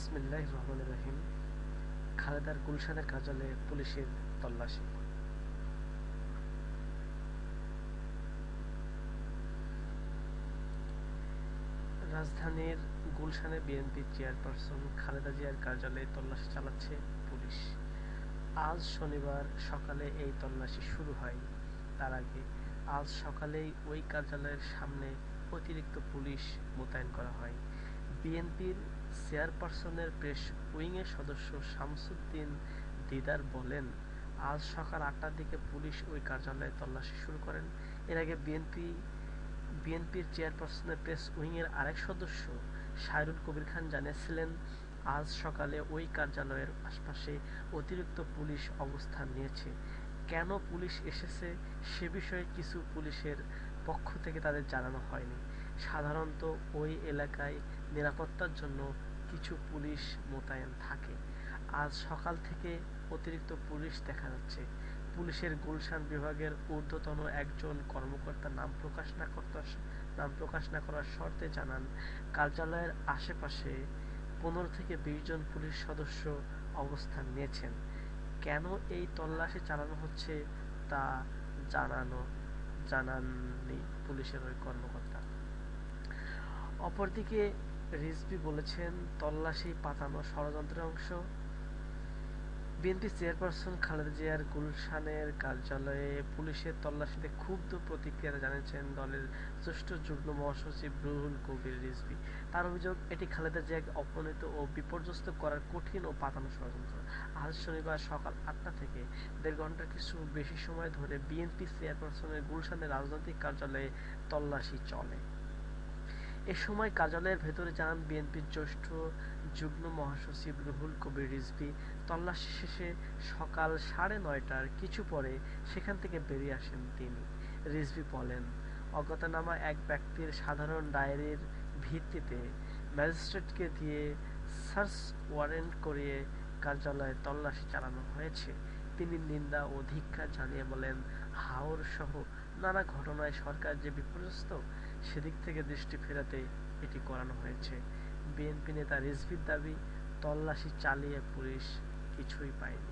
বিসমিল্লাহির রহমানির রহিম। খালেদার গুলশানের কার্যালয়ে পুলিশের তল্লাশি। রাজধানীর গুলশানে বিএনপি চেয়ারপারসন খালেদা জিয়ার কার্যালয়ে তল্লাশি চালাচ্ছে পুলিশ। আজ শনিবার সকালে এই তল্লাশি শুরু হয়। তার আগে আজ সকালেই ওই কার্যালয়ের সামনে অতিরিক্ত পুলিশ মোতায়েন করা হয়। বিএনপির চেয়ারপারসনের প্রেস উইংয়ের সদস্য শামসুদ্দিন দিদার বলেন, আজ সকাল ৮টার দিকে পুলিশ ওই কার্যালয়ে তল্লাশি শুরু করেন। এর আগে বিএনপির চেয়ারপারসনের প্রেস উইংয়ের আরেক সদস্য সায়রুল কবির খান জানিয়েছিলেন, আজ সকালে ওই কার্যালয়ের আশপাশে অতিরিক্ত পুলিশ অবস্থান নিয়েছে। কেন পুলিশ এসেছে সে বিষয়ে কিছু পুলিশের পক্ষ থেকে তাদের জানানো হয়নি। সাধারণত ওই এলাকায় নিরাপত্তার জন্য কিছু পুলিশ মোতায়েন থাকে। আজ সকাল থেকে অতিরিক্ত পুলিশ দেখা যাচ্ছে। পুলিশের গুলশান বিভাগের ঊর্ধ্বতন একজন কর্মকর্তা নাম প্রকাশ না করার শর্তে জানান, কার্যালয়ের আশেপাশে ১৫ থেকে ২০ জন পুলিশ সদস্য অবস্থান নিয়েছেন। কেন এই তল্লাশি চালানো হচ্ছে তা জানাননি পুলিশের ওই কর্মকর্তা। অপরদিকে রিজভী বলেছেন, তল্লাশি পাতানো ষড়যন্ত্রের অংশ। বিএনপি চেয়ারপারসন খালেদা জিয়ার গুলশানের কার্যালয়ে পুলিশের তল্লাশিতে ক্ষুব্ধ প্রতিক্রিয়া জানিয়েছেন দলের জ্যেষ্ঠ যুগ্ম মহাসচিব রুহুল কবির রিজভী। তার অভিযোগ, এটি খালেদা জিয়াকে অপমানিত ও বিপর্যস্ত করার কঠিন ও পাতানো ষড়যন্ত্র। আজ শনিবার সকাল ৮টা থেকে ১.৫ ঘণ্টার কিছু বেশি সময় ধরে বিএনপি চেয়ারপারসনের গুলশানের রাজনৈতিক কার্যালয়ে তল্লাশি চলে। এ সময় কার্যালয়ের ভেতরে যান বিএনপির জ্যেষ্ঠ যুগ্ম মহাসচিব রুহুল কবির রিজভী। তল্লাশি শেষে সকাল ৯:৩০টার কিছু পরে সেখান থেকে বেরিয়ে আসেন তিনি। রিজভী বলেন, অজ্ঞাতনামা এক ব্যক্তির সাধারণ ডায়েরির ভিত্তিতে ম্যাজিস্ট্রেটকে দিয়ে সার্চ ওয়ারেন্ট করিয়ে কার্যালয়ে তল্লাশি চালানো হয়েছে। তিনি নিন্দা ও ধিক্কার জানিয়ে বলেন, হাওর সহ নানা ঘটনায় সরকার যে বিপর্যস্ত সেদিক থেকে দৃষ্টি ফেরাতে এটি করানো হয়েছে। বিএনপি নেতা রিজভীর দাবি, তল্লাশি চালিয়ে পুলিশ কিছুই পায়নি।